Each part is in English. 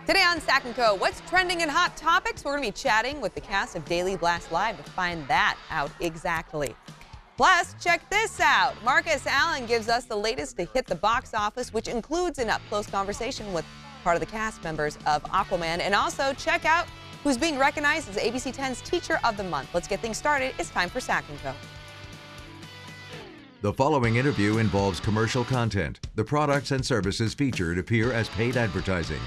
Today on Sac Co, what's trending in hot topics? We're going to be chatting with the cast of Daily Blast Live to find that out exactly. Plus, check this out. Marcus Allen gives us the latest to hit the box office, which includes an up-close conversation with part of the cast members of Aquaman. And also, check out who's being recognized as ABC 10's Teacher of the Month. Let's get things started. It's time for Sac Co. The following interview involves commercial content. The products and services featured appear as paid advertising.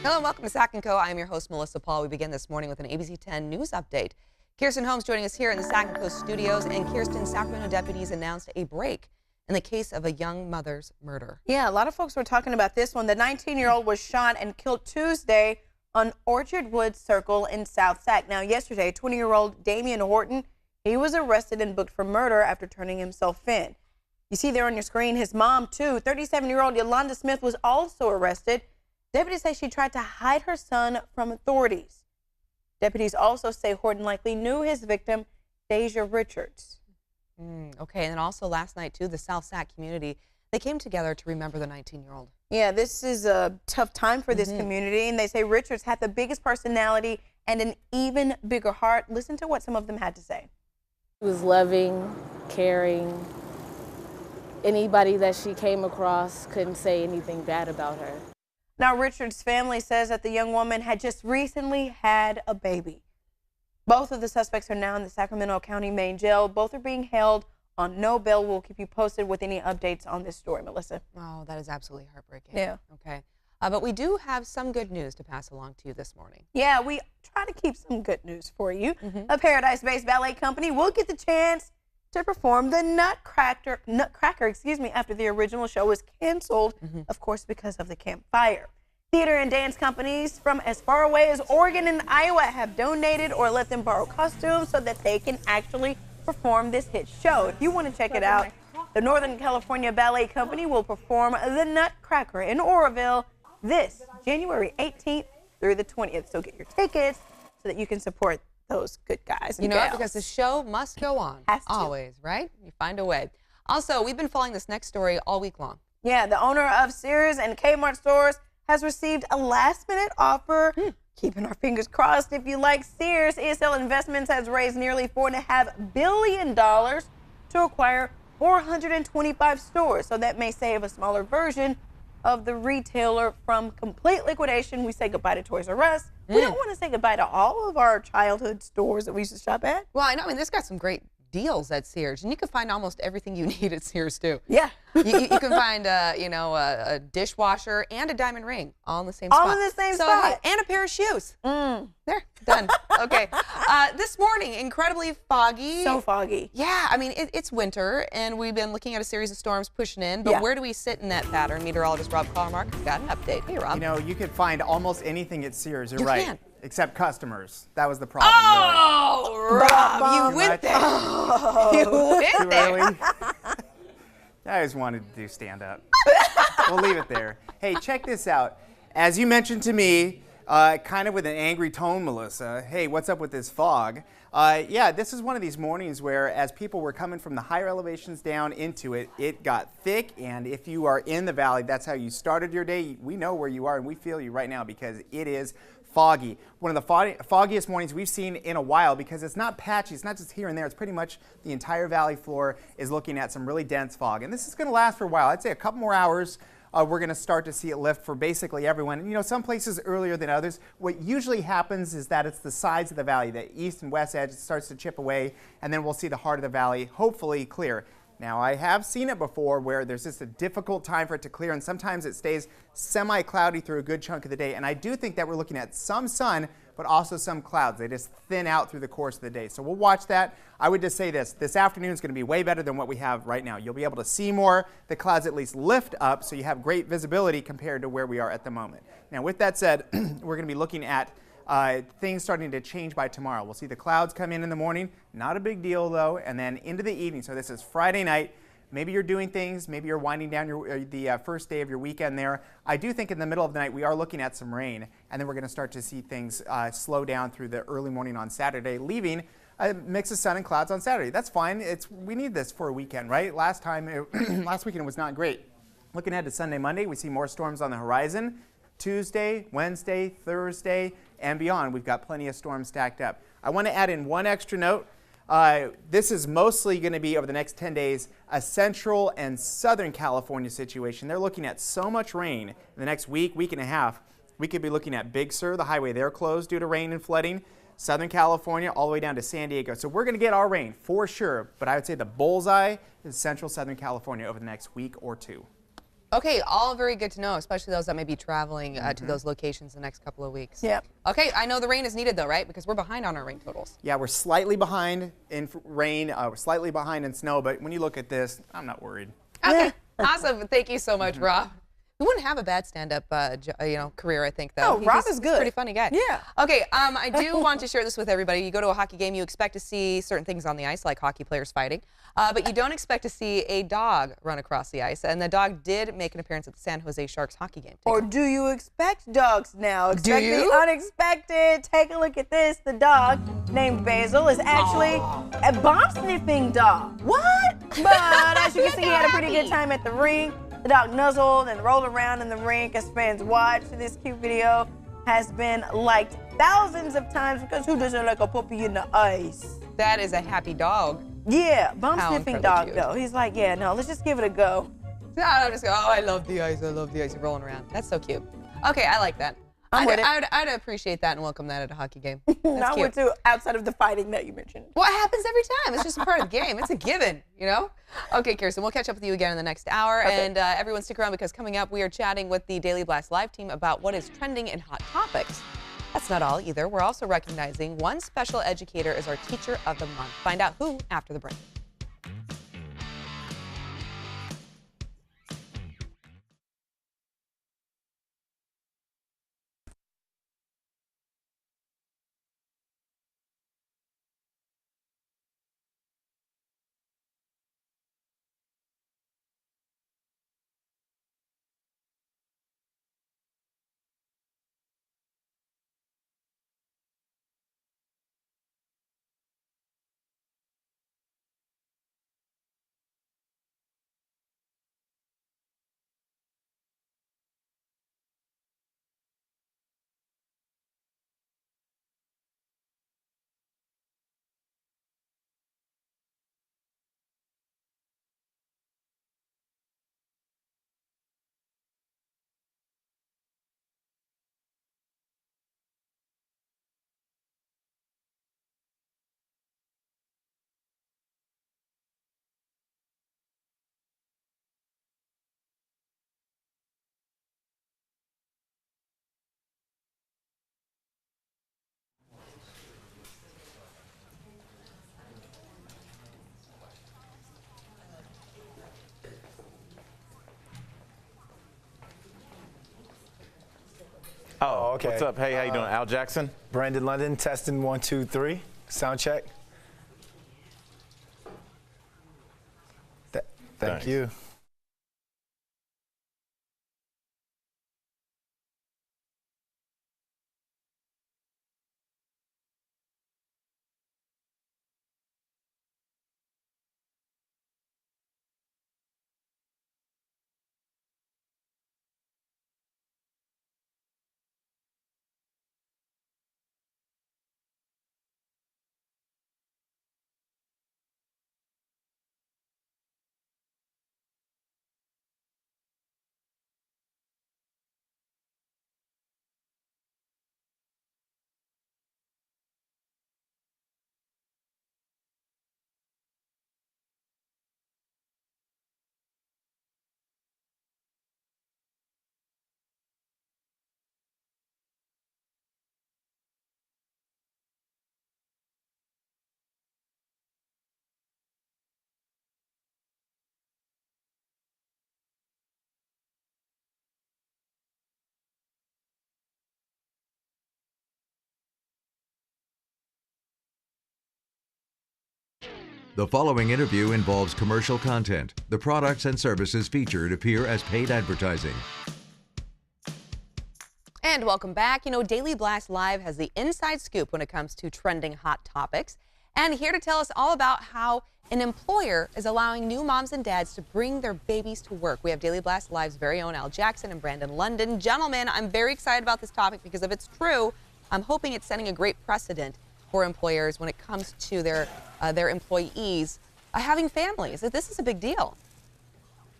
Hello and welcome to Sac Co. I am your host, Melissa Paul. We begin this morning with an ABC 10 news update. Kirsten Holmes joining us here in the Sac Co studios. And Kirsten, Sacramento deputies announced a break in the case of a young mother's murder. Yeah, a lot of folks were talking about this one. The 19-year-old was shot and killed Tuesday on Orchard Woods Circle in South Sac. Now, yesterday, 20-year-old Damian Horton, he was arrested and booked for murder after turning himself in. You see there on your screen his mom, too. 37-year-old Yolanda Smith was also arrested. Deputies say she tried to hide her son from authorities. Deputies also say Horton likely knew his victim, Deja Richards. Okay, and then also last night, too, the South Sac community, they came together to remember the 19-year-old. Yeah, this is a tough time for this community, and they say Richards had the biggest personality and an even bigger heart. Listen to what some of them had to say. She was loving, caring. Anybody that she came across couldn't say anything bad about her. Now, Richards' family says that the young woman had just recently had a baby. Both of the suspects are now in the Sacramento County main jail. Both are being held on no bail. We'll keep you posted with any updates on this story, Melissa. Oh, that is absolutely heartbreaking. Yeah. Okay. But we do have some good news to pass along to you this morning. Yeah, we try to keep some good news for you. A Paradise-based ballet company will get the chance to perform the Nutcracker, after the original show was canceled, of course, because of the Camp Fire. Theater and dance companies from as far away as Oregon and Iowa have donated or let them borrow costumes so that they can actually perform this hit show. If you want to check it out, the Northern California Ballet Company will perform the Nutcracker in Oroville this January 18th through the 20th. So get your tickets so that you can support those good guys and You know what? gals. Because the show must go on. Has to. Always, right? You find a way. Also, we've been following this next story all week long. Yeah, the owner of Sears and Kmart stores has received a last-minute offer. Keeping our fingers crossed. If you like Sears, ESL Investments has raised nearly $4.5 billion to acquire 425 stores. So that may save a smaller version of the retailer from complete liquidation. We say goodbye to Toys R Us. We don't want to say goodbye to all of our childhood stores that we used to shop at. Well, I know. I mean, this got some great deals at Sears, and you can find almost everything you need at Sears, too. Yeah. you can find, a dishwasher and a diamond ring all in the same spot. All in the same So, spot. And a pair of shoes. There, done. Okay. This morning, incredibly foggy. So foggy. Yeah, I mean, it's winter, and we've been looking at a series of storms pushing in, but where do we sit in that pattern? Meteorologist Rob Collarmark has got an update. Hey, Rob. You know, you could find almost anything at Sears. You're You right. can. Except customers. That was the problem. Oh, Rob, you went there. You went Too there. early. I just wanted to do stand-up. We'll leave it there. Hey, check this out. As you mentioned to me, kind of with an angry tone, Melissa, hey, what's up with this fog? Yeah, this is one of these mornings where as people were coming from the higher elevations down into it, it got thick, and if you are in the valley, that's how you started your day. We know where you are, and we feel you right now because it is foggy. One of the foggiest mornings we've seen in a while because it's not patchy, it's not just here and there, it's pretty much the entire valley floor is looking at some really dense fog. And this is going to last for a while. I'd say a couple more hours. We're going to start to see it lift for basically everyone. And, you know, some places earlier than others. What usually happens is that it's the sides of the valley, the east and west edge, starts to chip away, and then we'll see the heart of the valley hopefully clear. Now, I have seen it before where there's just a difficult time for it to clear, and sometimes it stays semi-cloudy through a good chunk of the day. And I do think that we're looking at some sun, but also some clouds. They just thin out through the course of the day. So we'll watch that. I would just say this afternoon is going to be way better than what we have right now. You'll be able to see more. The clouds at least lift up, so you have great visibility compared to where we are at the moment. Now, with that said, we're going to be looking at things starting to change by tomorrow. We'll see the clouds come in the morning. Not a big deal, though. And then into the evening. So this is Friday night. Maybe you're doing things, maybe you're winding down the first day of your weekend there. I do think in the middle of the night we are looking at some rain, and then we're going to start to see things slow down through the early morning on Saturday, leaving a mix of sun and clouds on Saturday. That's fine. We need this for a weekend, right? Last weekend it was not great. Looking ahead to Sunday, Monday, we see more storms on the horizon. Tuesday, Wednesday, Thursday, and beyond, we've got plenty of storms stacked up. I want to add in one extra note. This is mostly going to be, over the next 10 days, a central and southern California situation. They're looking at so much rain in the next week, week and a half. We could be looking at Big Sur, the highway there closed due to rain and flooding, Southern California, all the way down to San Diego. So we're going to get our rain for sure, but I would say the bullseye is central Southern California over the next week or two. Okay, all very good to know, especially those that may be traveling to those locations the next couple of weeks. Yep. Okay, I know the rain is needed though, right? Because we're behind on our rain totals. Yeah, we're slightly behind in rain, we're slightly behind in snow, but when you look at this, I'm not worried. Okay, awesome. Thank you so much, Rob. He wouldn't have a bad stand-up, career, I think, though. Oh, Rob is good. Pretty funny guy. Yeah. Okay, I do want to share this with everybody. You go to a hockey game, you expect to see certain things on the ice, like hockey players fighting, but you don't expect to see a dog run across the ice. And the dog did make an appearance at the San Jose Sharks hockey game. Or do you expect dogs now? Expect you? the unexpected. Take a look at this. The dog, named Basil, is actually a bomb-sniffing dog. What? But as you can see, he had a pretty good time at the rink. The dog nuzzled and rolled around in the rink as fans watched. This cute video has been liked thousands of times because who doesn't like a puppy in the ice? That is a happy dog. Yeah, bomb-sniffing incredibly dog, cute. though. He's like, yeah, no, let's just give it a go. I'm just going, oh, I love the ice. I love the ice. You're rolling around. That's so cute. Okay, I like that. I'd appreciate that and welcome that at a hockey game. That's I cute. would too, outside of the fighting that you mentioned. Well, it happens every time. It's just a part of the game. It's a given, you know? Okay, Kirsten, we'll catch up with you again in the next hour. Okay. And everyone stick around because coming up, we are chatting with the Daily Blast Live team about what is trending in Hot Topics. That's not all either. We're also recognizing one special educator as our Teacher of the Month. Find out who after the break. Oh, okay. What's up? Hey, how you doing? Al Jackson? Brandon London, testing 1, 2, 3. Sound check. Thank Thanks. you. The following interview involves commercial content. The products and services featured appear as paid advertising. And welcome back. You know, Daily Blast Live has the inside scoop when it comes to trending hot topics. And here to tell us all about how an employer is allowing new moms and dads to bring their babies to work. We have Daily Blast Live's very own Al Jackson and Brandon London. Gentlemen, I'm very excited about this topic because if it's true, I'm hoping it's setting a great precedent for employers when it comes to their employees having families. This is a big deal.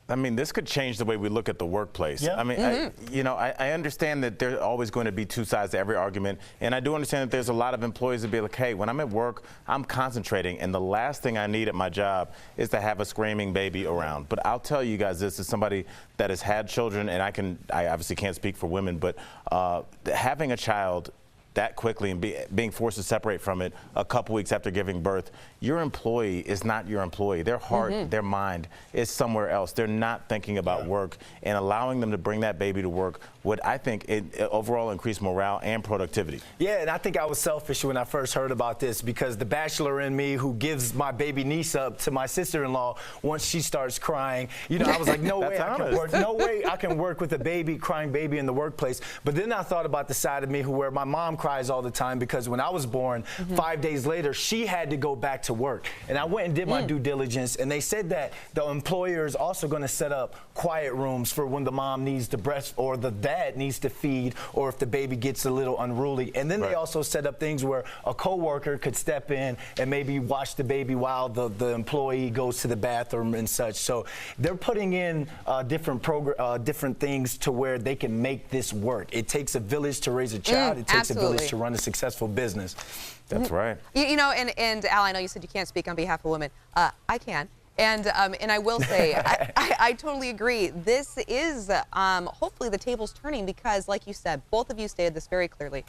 I mean, this could change the way we look at the workplace. Yeah. I mean, I understand that there's always going to be two sides to every argument, and I do understand that there's a lot of employees that be like, hey, when I'm at work, I'm concentrating, and the last thing I need at my job is to have a screaming baby around. But I'll tell you guys this, as somebody that has had children, and I obviously can't speak for women, but having a child that quickly and being forced to separate from it a couple weeks after giving birth, your employee is not your employee. Their heart, their mind is somewhere else. They're not thinking about work, and allowing them to bring that baby to work would, I think, overall increase morale and productivity. Yeah, and I think I was selfish when I first heard about this because the bachelor in me who gives my baby niece up to my sister-in-law once she starts crying, you know, I was like, no way I can work. No way I can work with a crying baby in the workplace. But then I thought about the side of me where my mom cries all the time because when I was born, 5 days later, she had to go back to work. And I went and did my due diligence, and they said that the employer is also going to set up quiet rooms for when the mom needs to breast or the dad needs to feed, or if the baby gets a little unruly. And then they also set up things where a coworker could step in and maybe watch the baby while the employee goes to the bathroom and such. So they're putting in different things to where they can make this work. It takes a village to raise a child. It takes a village to run a successful business. That's right. You know, and Al, I know you said you can't speak on behalf of women. I can. And I will say, I totally agree. This is hopefully the table's turning because, like you said, both of you stated this very clearly.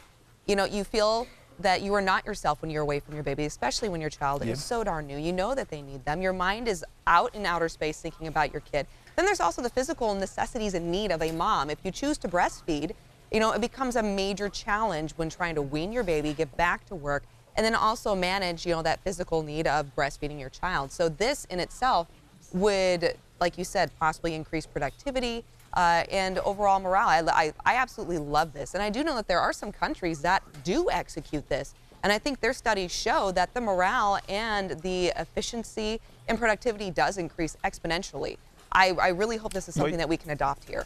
You know, you feel that you are not yourself when you're away from your baby, especially when your child is so darn new. You know that they need them. Your mind is out in outer space thinking about your kid. Then there's also the physical necessities and need of a mom. If you choose to breastfeed, you know, it becomes a major challenge when trying to wean your baby, get back to work, and then also manage, you know, that physical need of breastfeeding your child. So this in itself would, like you said, possibly increase productivity and overall morale. I absolutely love this. And I do know that there are some countries that do execute this. And I think their studies show that the morale and the efficiency and productivity does increase exponentially. I really hope this is something that we can adopt here.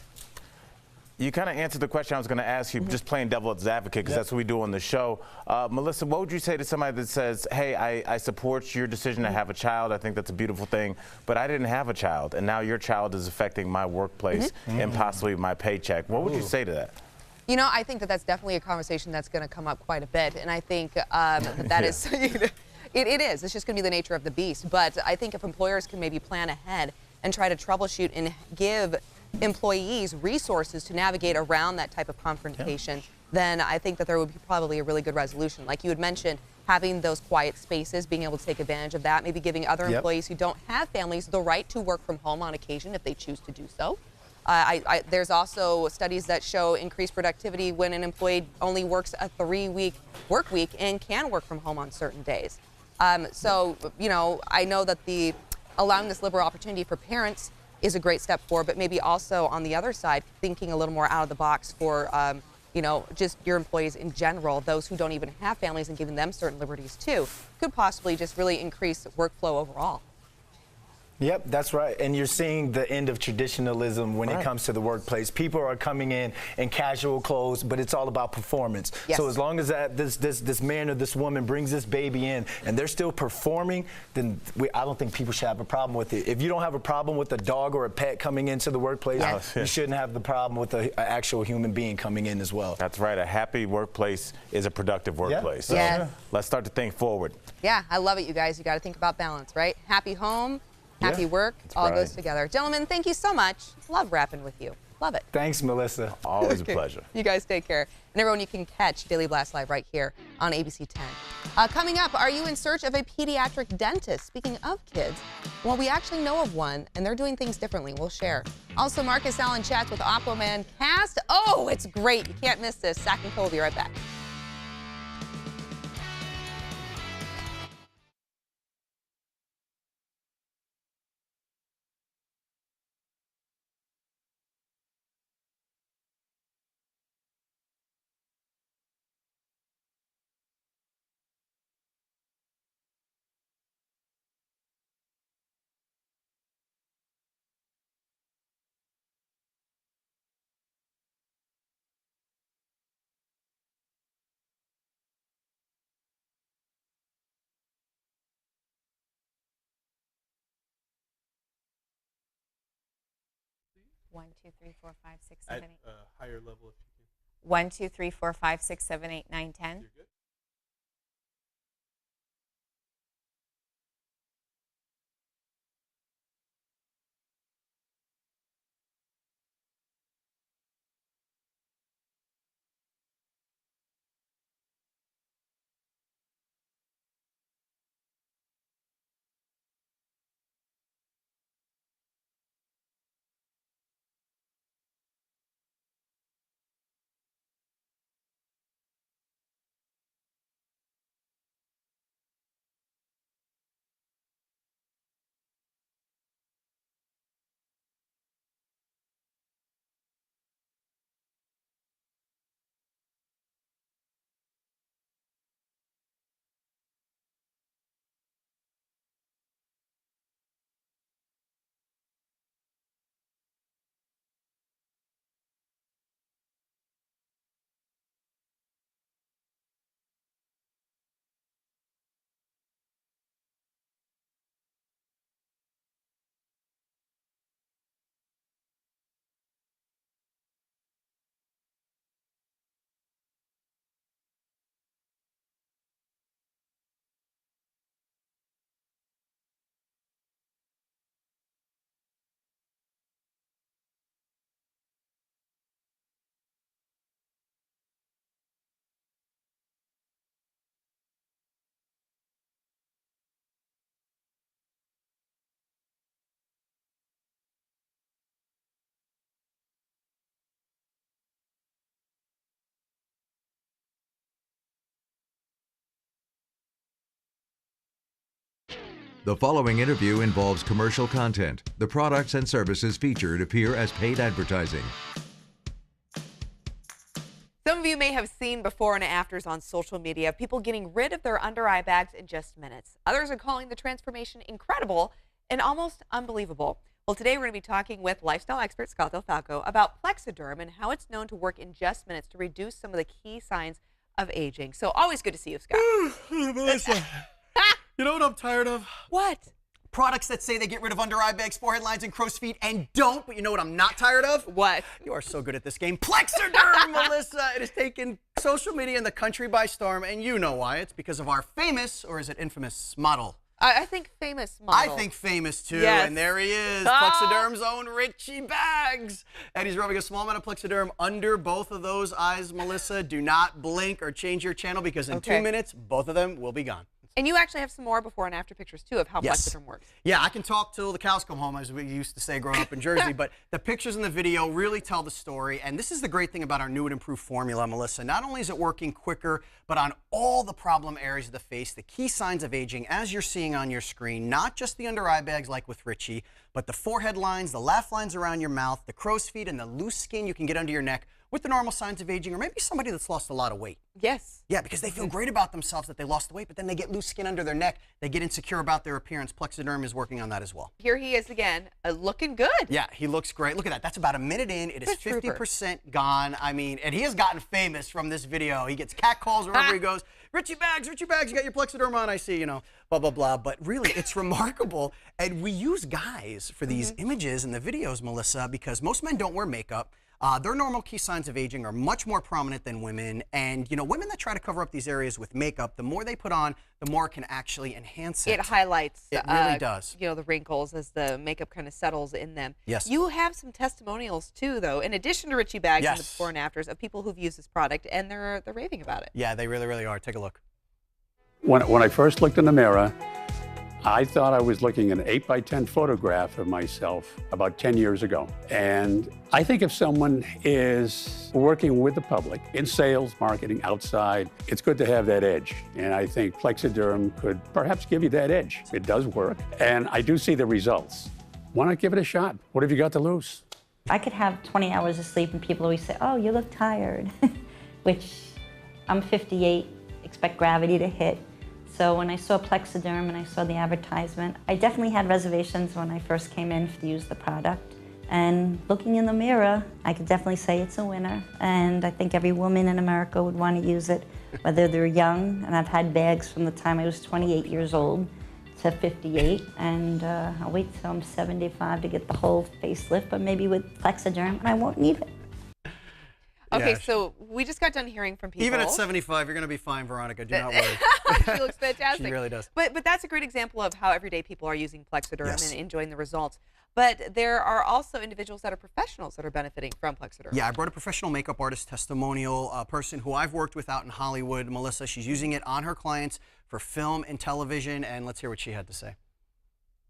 You kind of answered the question I was going to ask you, just playing devil's advocate, because that's what we do on the show. Melissa, what would you say to somebody that says, hey, I support your decision to have a child. I think that's a beautiful thing, but I didn't have a child, and now your child is affecting my workplace and possibly my paycheck. What would you say to that? You know, I think that that's definitely a conversation that's going to come up quite a bit, and I think that is, it is. It's just going to be the nature of the beast. But I think if employers can maybe plan ahead and try to troubleshoot and give employees resources to navigate around that type of confrontation, then I think that there would be probably a really good resolution. Like you had mentioned, having those quiet spaces, being able to take advantage of that, maybe giving other employees who don't have families the right to work from home on occasion if they choose to do so. There's also studies that show increased productivity when an employee only works a 3-week work week and can work from home on certain days. So, you know, I know that allowing this liberal opportunity for parents is a great step forward, but maybe also on the other side, thinking a little more out of the box for, you know, just your employees in general, those who don't even have families, and giving them certain liberties too, could possibly just really increase workflow overall. Yep, that's right. And you're seeing the end of traditionalism when it comes to the workplace. People are coming in casual clothes, but it's all about performance. Yes. So as long as this man or this woman brings this baby in and they're still performing, then I don't think people should have a problem with it. If you don't have a problem with a dog or a pet coming into the workplace, you shouldn't have the problem with an actual human being coming in as well. That's right. A happy workplace is a productive workplace. So let's start to think forward. Yeah, I love it, you guys. You got to think about balance, right? Happy home, happy work, all goes together. Gentlemen, thank you so much. Love rapping with you. Love it. Thanks, Melissa. Always a pleasure. You guys take care. And everyone, you can catch Daily Blast Live right here on ABC 10. Coming up, are you in search of a pediatric dentist? Speaking of kids, well, we actually know of one, and they're doing things differently. We'll share. Also, Marcus Allen chats with Aquaman cast. Oh, it's great. You can't miss this. Sac Co will be right back. 1, 2, 3, 4, 5, 6, 7, 8. At a higher level if you can. 1, 2, 3, 4, 5, 6, 7, 8, 9, 10. You're good. The following interview involves commercial content. The products and services featured appear as paid advertising. Some of you may have seen before and afters on social media of people getting rid of their under eye bags in just minutes. Others are calling the transformation incredible and almost unbelievable. Well, today we're going to be talking with lifestyle expert Scott Falco about Plexiderm and how it's known to work in just minutes to reduce some of the key signs of aging. So always good to see you, Scott. Melissa, you know what I'm tired of? What? Products that say they get rid of under eye bags, forehead lines, and crow's feet and don't, but you know what I'm not tired of? What? You are so good at this game. Plexiderm, Melissa! It has taken social media and the country by storm, and you know why. It's because of our famous, or is it infamous, model. I think famous model. I think famous too, yes. And there he is, Plexiderm's own Richie Bags. And he's rubbing a small amount of Plexiderm under both of those eyes, Melissa. Do not blink or change your channel because in 2 minutes, both of them will be gone. And you actually have some more before and after pictures, too, of how Plexiderm works. Yeah, I can talk till the cows come home, as we used to say growing up in Jersey, but the pictures in the video really tell the story, and this is the great thing about our new and improved formula, Melissa. Not only is it working quicker, but on all the problem areas of the face, the key signs of aging, as you're seeing on your screen, not just the under eye bags like with Richie, but the forehead lines, the laugh lines around your mouth, the crow's feet, and the loose skin you can get under your neck with the normal signs of aging, or maybe somebody that's lost a lot of weight. Yes. Yeah, because they feel great about themselves that they lost the weight, but then they get loose skin under their neck. They get insecure about their appearance. Plexiderm is working on that as well. Here he is again, looking good. Yeah, he looks great. Look at that. That's about a minute in. It is 50% gone. I mean, and he has gotten famous from this video. He gets catcalls wherever he goes. Richie Bags, you got your Plexiderm on, I see, you know, blah, blah, blah. But really, it's remarkable. And we use guys for these images and the videos, Melissa, because most men don't wear makeup. Their normal key signs of aging are much more prominent than women. And, you know, women that try to cover up these areas with makeup, the more they put on, the more it can actually enhance it. It highlights, it really does. You know, the wrinkles as the makeup kind of settles in them. Yes. You have some testimonials, too, though, in addition to Richie Bags and the before and afters of people who've used this product, and they're raving about it. Yeah, they really, really are. Take a look. When I first looked in the mirror, I thought I was looking at an 8x10 photograph of myself about 10 years ago. And I think if someone is working with the public in sales, marketing, outside, it's good to have that edge. And I think Plexiderm could perhaps give you that edge. It does work. And I do see the results. Why not give it a shot? What have you got to lose? I could have 20 hours of sleep and people always say, oh, you look tired, which I'm 58, expect gravity to hit. So when I saw Plexiderm and I saw the advertisement, I definitely had reservations when I first came in to use the product. And looking in the mirror, I could definitely say it's a winner. And I think every woman in America would want to use it, whether they're young, and I've had bags from the time I was 28 years old to 58, and I'll wait till I'm 75 to get the whole facelift, but maybe with Plexiderm, I won't need it. Okay, Yeah. so we just got done hearing from people. Even at 75, you're going to be fine, Veronica. Do not worry. She looks fantastic. She really does. But that's a great example of how everyday people are using Plexiderm Yes. and enjoying the results. But there are also individuals that are professionals that are benefiting from Plexiderm. Yeah, I brought a professional makeup artist testimonial, a person who I've worked with out in Hollywood, Melissa. She's using it on her clients for film and television, and let's hear what she had to say.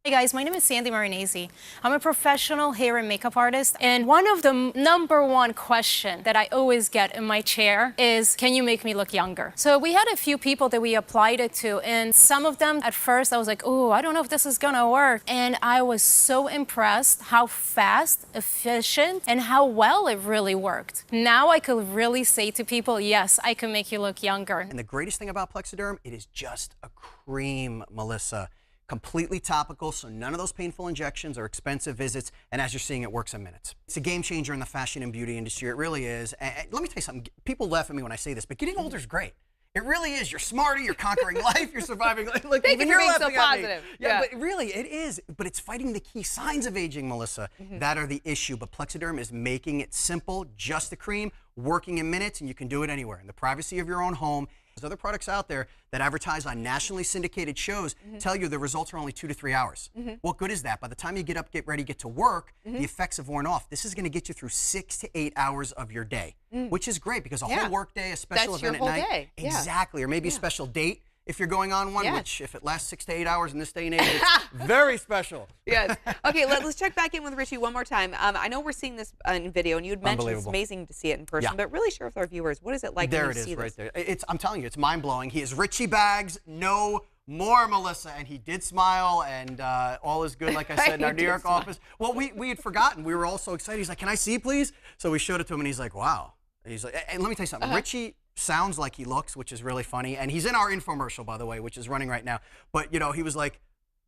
Hey guys, my name is Sandy Marinesi. I'm a professional hair and makeup artist, and one of the #1 question that I always get in my chair is, can you make me look younger? So we had a few people that we applied it to, and some of them at first I was like, oh, I don't know if this is gonna work. And I was so impressed how fast, efficient, and how well it really worked. Now I could really say to people, yes, I can make you look younger. And the greatest thing about Plexiderm, it is just a cream, Melissa. Completely topical, so none of those painful injections or expensive visits, and as you're seeing, it works in minutes. It's a game changer in the fashion and beauty industry. It really is. And let me tell you something. People laugh at me when I say this, but getting older is great. It really is. You're smarter, you're conquering life, you're surviving. Like, Thank you for being so positive. Yeah, but really, it is. But it's fighting the key signs of aging, Melissa. That are the issue. But Plexiderm is making it simple, just a cream, working in minutes, and you can do it anywhere in the privacy of your own home. There's other products out there that advertise on nationally syndicated shows tell you the results are only 2 to 3 hours. What good is that? By the time you get up, get ready, get to work, the effects have worn off. This is going to get you through 6 to 8 hours of your day, which is great because a whole work day, a special event at night. Day. Exactly. Or maybe a special date if you're going on one, which if it lasts 6 to 8 hours in this day and age, it's very special. Yes. Okay, let's check back in with Richie one more time. I know we're seeing this in video, and you had mentioned it's amazing to see it in person, but really share with our viewers, what is it like when you see this? There. I'm telling you, it's mind-blowing. He is Richie Bags, no more, Melissa, and he did smile, and all is good, like I said, in our New York office. Well, we had forgotten. We were all so excited. He's like, can I see, please? So we showed it to him, and he's like, wow. And he's like, and let me tell you something. Richie sounds like he looks, which is really funny. And he's in our infomercial, by the way, which is running right now. But, you know, he was like,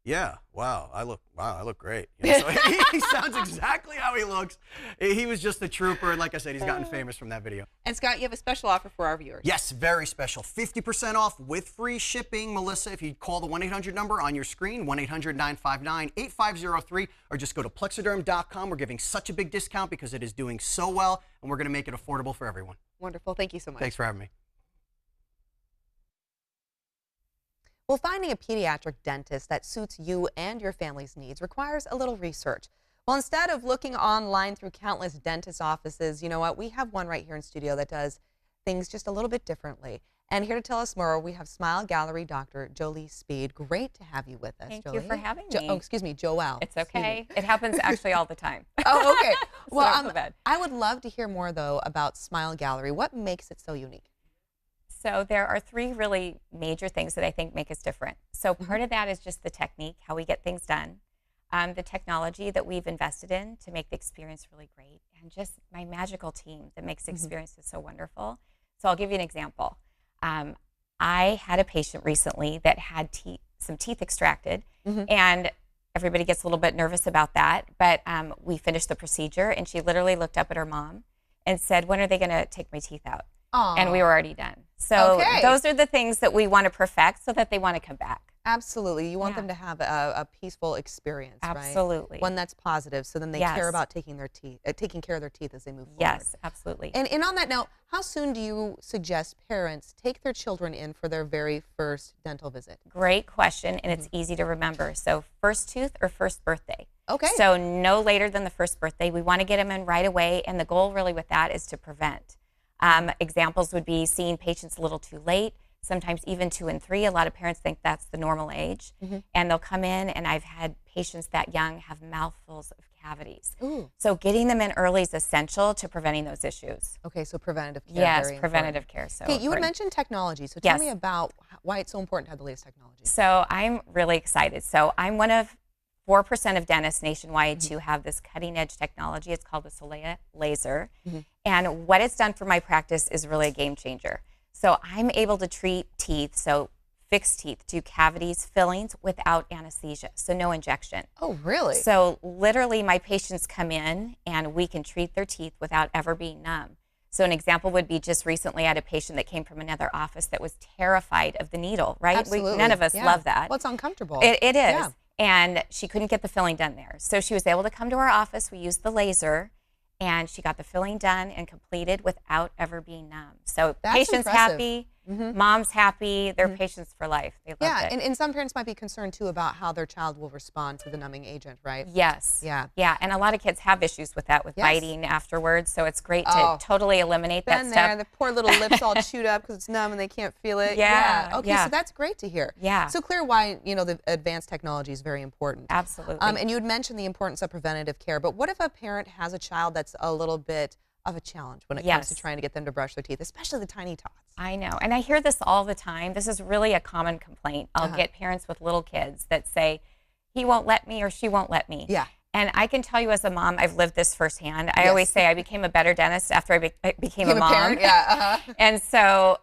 yeah, wow, I look great. You know, so he sounds exactly how he looks. He was just a trooper. And like I said, he's gotten famous from that video. And Scott, you have a special offer for our viewers. Yes, very special. 50% off with free shipping, Melissa, if you call the 1-800 number on your screen, 1-800-959-8503, or just go to Plexiderm.com. We're giving such a big discount because it is doing so well, and we're going to make it affordable for everyone. Wonderful. Thank you so much. Thanks for having me. Well, finding a pediatric dentist that suits you and your family's needs requires a little research. Well, instead of looking online through countless dentist offices, you know what? We have one right here in studio that does things just a little bit differently. And here to tell us more, we have Smile Gallery Dr. Jolie Speed. Great to have you with us, Thank Jolie. you for having me. Oh, excuse me, Joelle. It's okay. It happens actually all the time. Oh, okay. Well, I would love to hear more, though, about Smile Gallery. What makes it so unique? So there are 3 really major things that I think make us different. So part of that is just the technique, how we get things done, the technology that we've invested in to make the experience really great, and just my magical team that makes the experiences so wonderful. So I'll give you an example. I had a patient recently that had some teeth extracted, and everybody gets a little bit nervous about that, but we finished the procedure, and she literally looked up at her mom and said, when are they going to take my teeth out? Aww. And we were already done. So those are the things that we want to perfect so that they want to come back. Absolutely. You want them to have a peaceful experience, Absolutely. right? One that's positive, so then they care about taking care of their teeth as they move forward. Yes, absolutely. And on that note, how soon do you suggest parents take their children in for their very first dental visit? Great question, and it's easy to remember. So first tooth or first birthday. Okay. So no later than the first birthday. We want to get them in right away, and the goal really with that is to prevent. Examples would be seeing patients a little too late, sometimes even 2 and 3. A lot of parents think that's the normal age. And they'll come in, and I've had patients that young have mouthfuls of cavities. Ooh. So getting them in early is essential to preventing those issues. Okay, so preventative care. Yes, very preventative important. care. So okay, you had mentioned technology, so tell me about why it's so important to have the latest technology. So I'm really excited. So I'm one of 4% of dentists nationwide to have this cutting edge technology. It's called the Solea laser. And what it's done for my practice is really a game changer. So I'm able to treat teeth, so fixed teeth, do cavities, fillings without anesthesia, so no injection. Oh, really? So literally my patients come in and we can treat their teeth without ever being numb. So an example would be just recently I had a patient that came from another office that was terrified of the needle, right? Absolutely. None of us Yeah. love that. Well, it's uncomfortable. It is. Yeah. And she couldn't get the filling done there. So she was able to come to our office. We used the laser, and she got the filling done and completed without ever being numb. So That's patient's impressive. happy, mom's happy, they're patients for life. They love Yeah, it. and some parents might be concerned too about how their child will respond to the numbing agent, right? Yes. Yeah. Yeah, and a lot of kids have issues with that, with Yes. biting afterwards. So it's great to Oh. totally eliminate that Been step. there, the poor little lips all chewed up because it's numb and they can't feel it. Yeah, Okay, yeah. so that's great to hear. Yeah. So clear why, the advanced technology is very important. Absolutely. And you had mentioned the importance of preventative care, but what if a parent has a child that's a little bit of a challenge when it comes to Yes. trying to get them to brush their teeth, especially the tiny tots? I know. And I hear this all the time. This is really a common complaint. I'll Uh-huh. get parents with little kids that say, he won't let me or she won't let me. Yeah. And I can tell you as a mom, I've lived this firsthand. I Yes. always say I became a better dentist after I became a mom. parent, yeah. And so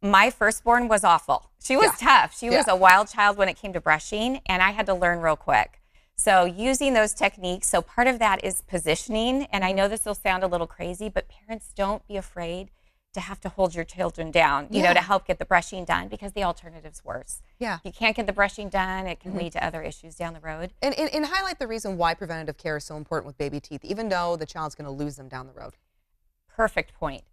my firstborn was awful. She was tough. She was a wild child when it came to brushing, and I had to learn real quick. So using those techniques, so part of that is positioning, and I know this will sound a little crazy, but parents, don't be afraid to have to hold your children down, to help get the brushing done, because the alternative's worse. Yeah. If you can't get the brushing done, it can lead to other issues down the road. And highlight the reason why preventative care is so important with baby teeth, even though the child's going to lose them down the road. Perfect point.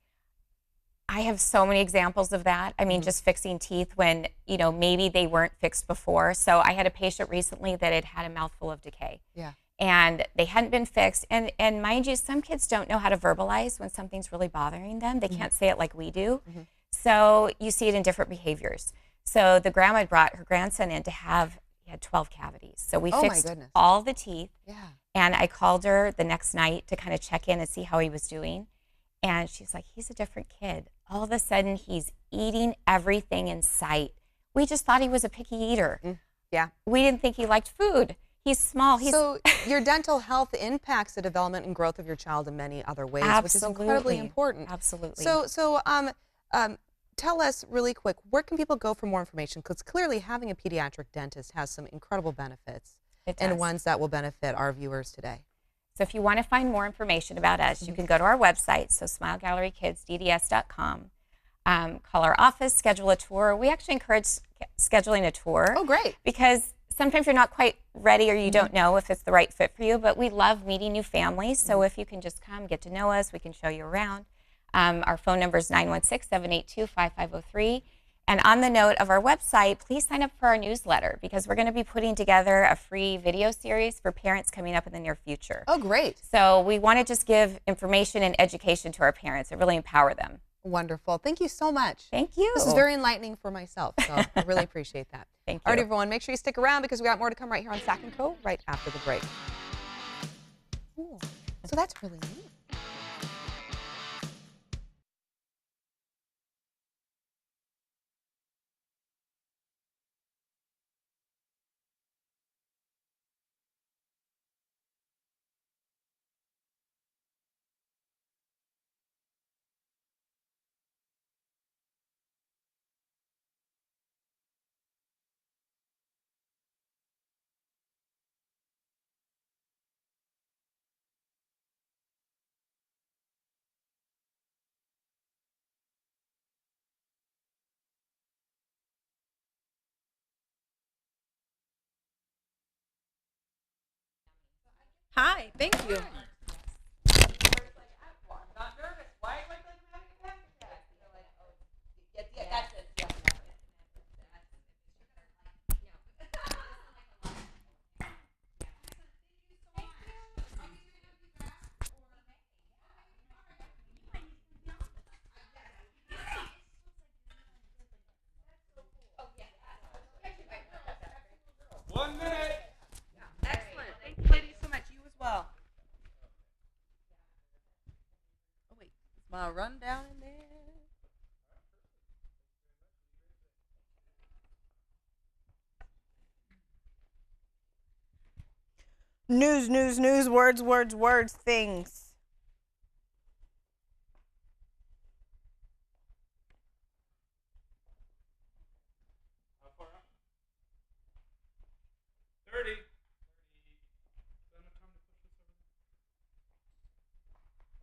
I have so many examples of that. I mean, just fixing teeth when, maybe they weren't fixed before. So I had a patient recently that had had a mouthful of decay. Yeah. And they hadn't been fixed. And mind you, some kids don't know how to verbalize when something's really bothering them. They can't say it like we do. So you see it in different behaviors. So the grandma had brought her grandson in he had 12 cavities. So we fixed all the teeth. Yeah. And I called her the next night to kind of check in and see how he was doing. And she's like, he's a different kid. All of a sudden, he's eating everything in sight. We just thought he was a picky eater. Yeah. We didn't think he liked food. He's small. So your dental health impacts the development and growth of your child in many other ways, which is incredibly Absolutely. important. Absolutely. So tell us really quick, where can people go for more information? Because clearly having a pediatric dentist has some incredible benefits It and does. ones that will benefit our viewers today. So if you want to find more information about us, you can go to our website, so smilegallerykidsdds.com. Call our office, schedule a tour. We actually encourage scheduling a tour. Oh, great. Because sometimes you're not quite ready or you don't know if it's the right fit for you, but we love meeting new families. So if you can just come, get to know us, we can show you around. Our phone number is 916-782-5503. And on the note of our website, please sign up for our newsletter, because we're going to be putting together a free video series for parents coming up in the near future. Oh, great. So we want to just give information and education to our parents and really empower them. Wonderful. Thank you so much. Thank you. This is very enlightening for myself, so I really appreciate that. Thank you. All right, everyone, make sure you stick around because we got more to come right here on Sac Co. right after the break. Cool. So that's really neat. Hi, thank you. Excellent. Thank you, ladies, so much. You as well. Oh, wait. Is my rundown in there? News, words, things.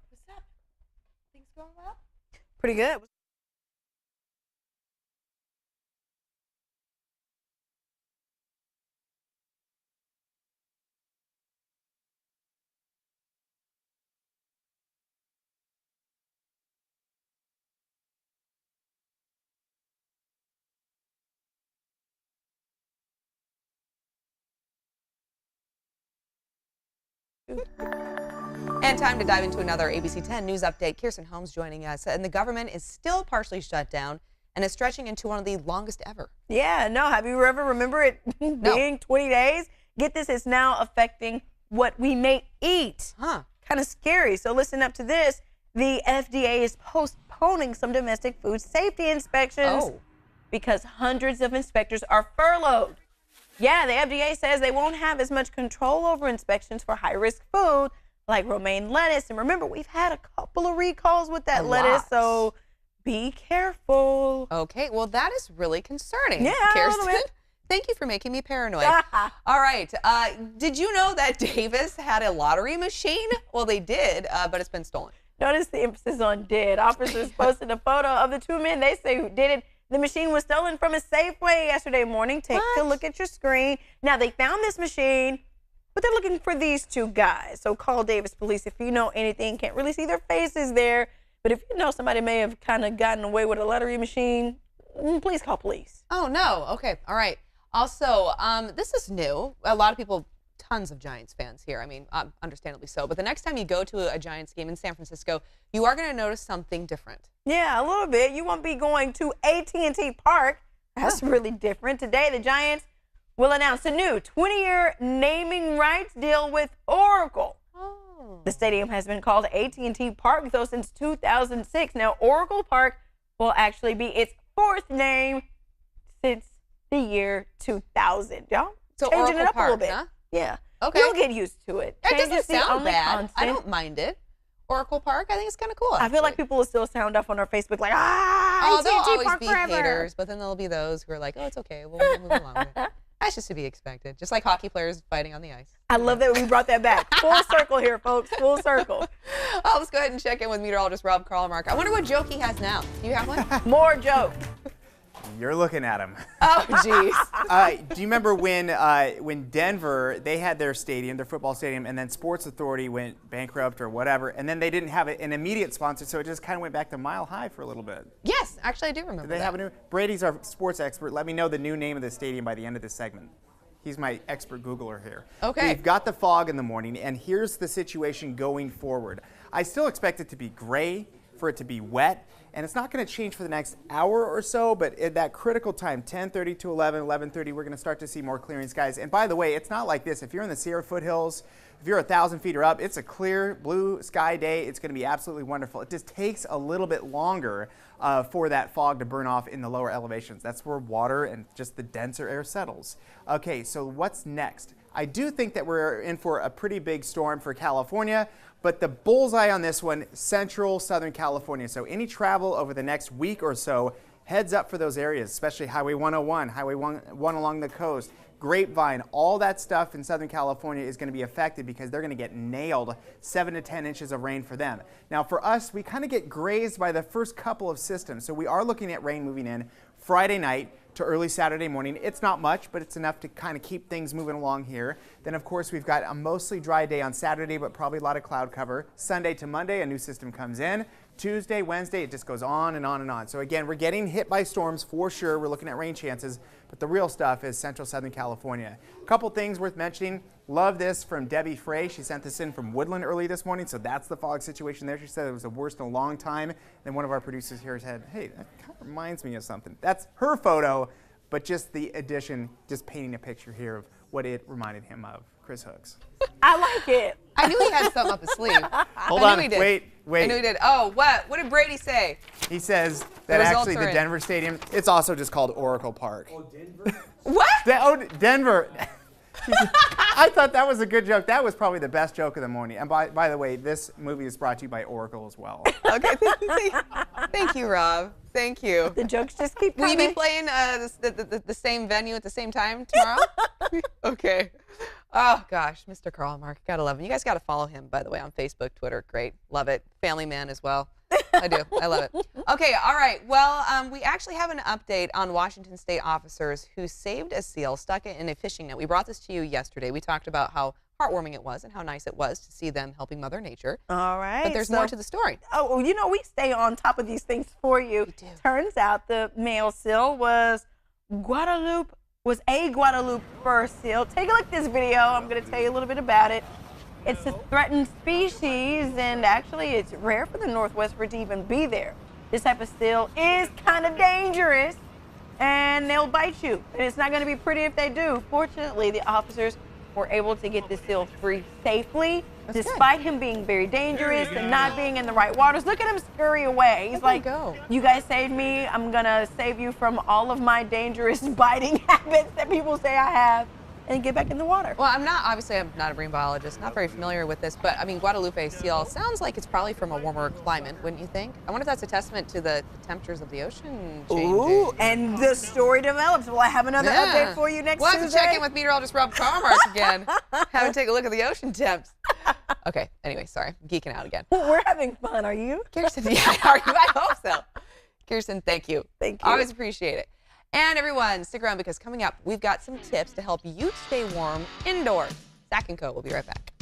What's up? Things going Pretty good. And time to dive into another ABC 10 news update. Kirsten Holmes joining us. And the government is still partially shut down and is stretching into one of the longest ever. Yeah, no. Have you ever remember it being 20 days? Get this, it's now affecting what we may eat. Huh. Kind of scary. So listen up to this. The FDA is postponing some domestic food safety inspections because hundreds of inspectors are furloughed. Yeah, the FDA says they won't have as much control over inspections for high-risk food like romaine lettuce. And remember, we've had a couple of recalls with that lettuce, so be careful. Okay, well, that is really concerning, Yeah, Kirsten. a little bit. Thank you for making me paranoid. All right, did you know that Davis had a lottery machine? Well, they did, but it's been stolen. Notice the emphasis on did. Officers posted a photo of the two men they say who did it. The machine was stolen from a Safeway yesterday morning. Take a look at your screen. Now, they found this machine, but they're looking for these two guys. So call Davis Police if you know anything. Can't really see their faces there, but if you know somebody may have kind of gotten away with a lottery machine, please call police. Oh, no. Okay. All right. Also, this is new. A lot of people, tons of Giants fans here. I mean, understandably so. But the next time you go to a Giants game in San Francisco, you are going to notice something different. Yeah, a little bit. You won't be going to AT&T Park. That's really different. Today, the Giants will announce a new 20-year naming rights deal with Oracle. The stadium has been called AT&T Park, though, since 2006. Now, Oracle Park will actually be its fourth name since the year 2000. Y'all So changing Oracle it up Park, a little bit. huh? Yeah. Okay. You'll get used to it. It Change doesn't is the sound only bad. I constant. don't mind it. Oracle Park, I think it's kind of cool. I feel like people will still sound off on our Facebook like, Oh, there'll AT&T always Park be forever. haters, but then there'll be those who are like, oh, it's okay. We'll move along with it. That's just to be expected. Just like hockey players fighting on the ice. I love that we brought that back. Full circle here, folks. Full circle. Oh, let's go ahead and check in with meteorologist Rob Carlmark. I wonder what joke he has now. Do you have one? More joke. You're looking at him. Oh, jeez. Do you remember when Denver, they had their stadium, their football stadium, and then Sports Authority went bankrupt or whatever, and then they didn't have an immediate sponsor, so it just kind of went back to Mile High for a little bit. Yes, actually, I do remember Did they have a new? Brady's our sports expert. Let me know the new name of the stadium by the end of this segment. He's my expert Googler here. Okay. We've got the fog in the morning, and here's the situation going forward. I still expect it to be gray, for it to be wet, and it's not going to change for the next hour or so, but at that critical time, 10:30 to 11:30, we're going to start to see more clearing skies. And by the way, it's not like this. If you're in the Sierra foothills, if you're 1,000 feet or up, it's a clear blue sky day. It's going to be absolutely wonderful. It just takes a little bit longer for that fog to burn off in the lower elevations. That's where water and just the denser air settles. Okay, so what's next? I do think that we're in for a pretty big storm for California, but the bullseye on this one, central Southern California. So any travel over the next week or so, heads up for those areas, especially Highway 101, Highway 1 along the coast, Grapevine, all that stuff in Southern California is going to be affected because they're going to get nailed 7 to 10 inches of rain for them. Now for us, we kind of get grazed by the first couple of systems. So we are looking at rain moving in Friday night to early Saturday morning. It's not much, but it's enough to kind of keep things moving along here. Then, of course, we've got a mostly dry day on Saturday, but probably a lot of cloud cover. Sunday to Monday, a new system comes in. Tuesday, Wednesday, it just goes on and on and on. So again, we're getting hit by storms for sure. We're looking at rain chances, but the real stuff is central Southern California. A couple things worth mentioning. Love this from Debbie Frey. She sent this in from Woodland early this morning, so that's the fog situation there. She said it was the worst in a long time. Then one of our producers here said, hey, that kind of reminds me of something. That's her photo, but just the addition, just painting a picture here of what it reminded him of. Chris Hooks. I like it. I knew he had something up his sleeve. Hold on, wait. I knew he did. Oh, what? What did Brady say? He says that actually the Denver Stadium, it's also just called Oracle Park. Oh, Denver? What? Denver. I thought that was a good joke. That was probably the best joke of the morning. And by the way, this movie is brought to you by Oracle as well. Okay. Thank you, Rob. Thank you. The jokes just keep Will coming. you be playing the same venue at the same time tomorrow? Okay. Oh, gosh, Mr. Carl Mark, gotta love him. You guys gotta follow him, by the way, on Facebook, Twitter. Great. Love it. Family man as well. I do. I love it. Okay, all right. Well, we actually have an update on Washington State officers who saved a seal stuck in a fishing net. We brought this to you yesterday. We talked about how heartwarming it was and how nice it was to see them helping Mother Nature. All right. But there's more to the story. Oh, well, you know, we stay on top of these things for you. We do. Turns out the male seal was a Guadalupe fur seal. Take a look at this video. I'm going to tell you a little bit about it. It's a threatened species, and actually it's rare for the Northwest for it to even be there. This type of seal is kind of dangerous, and they'll bite you. And it's not going to be pretty if they do. Fortunately, the officers were able to get the seal free safely, despite him being very dangerous and not being in the right waters. Look at him scurry away. He's like, you guys saved me. I'm going to save you from all of my dangerous biting habits that people say I have, and get back in the water. Well, I'm not a marine biologist, not very familiar with this, but I mean, Guadalupe seal sounds like it's probably from a warmer climate, wouldn't you think? I wonder if that's a testament to the temperatures of the ocean changing. Ooh, and the story develops. Will I have another update for you next Tuesday? We'll have to check in with meteorologist Rob Carmark again. Have him take a look at the ocean temps. Okay, anyway, sorry, I'm geeking out again. We're having fun, are you? Kirsten, yeah, are you? I hope so. Kirsten, thank you. Thank you. Always appreciate it. And everyone, stick around because coming up, we've got some tips to help you stay warm indoors. Sac Co. We'll be right back.